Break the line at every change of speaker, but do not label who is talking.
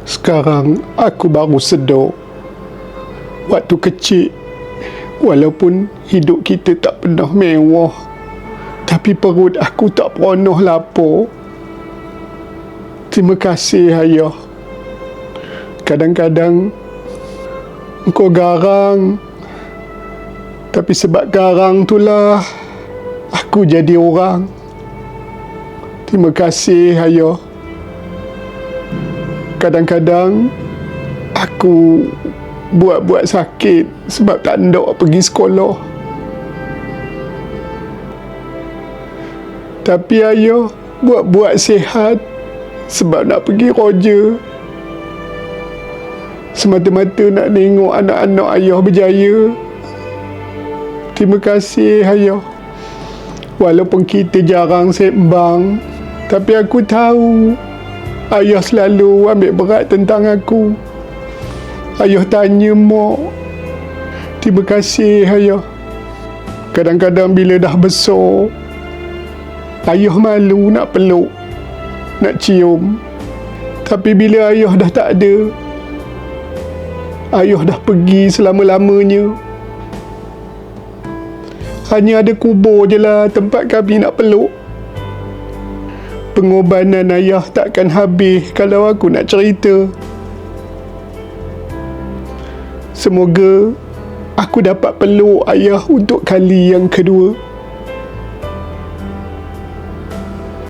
Sekarang aku baru sedar, waktu kecil, walaupun hidup kita tak pernah mewah, tapi perut aku tak pernah lapar. Terima kasih, Ayah. Kadang-kadang engkau garang, tapi sebab garang itulah aku jadi orang. Terima kasih, Ayah. Kadang-kadang aku buat-buat sakit sebab tak nak pergi sekolah. Tapi Ayah buat-buat sihat sebab nak pergi kerja. Semata-mata nak tengok anak-anak Ayah berjaya. Terima kasih, Ayah. Walaupun kita jarang sembang, tapi aku tahu Ayah selalu ambil berat tentang aku. Ayah tanya mak. Terima kasih, Ayah. Kadang-kadang bila dah besar, Ayah malu nak peluk, nak cium. Tapi bila Ayah dah tak ada, Ayah dah pergi selama-lamanya. Hanya ada kubur je lah tempat kami nak peluk. Pengorbanan Ayah takkan habis kalau aku nak cerita. Semoga aku dapat peluk Ayah untuk kali yang kedua.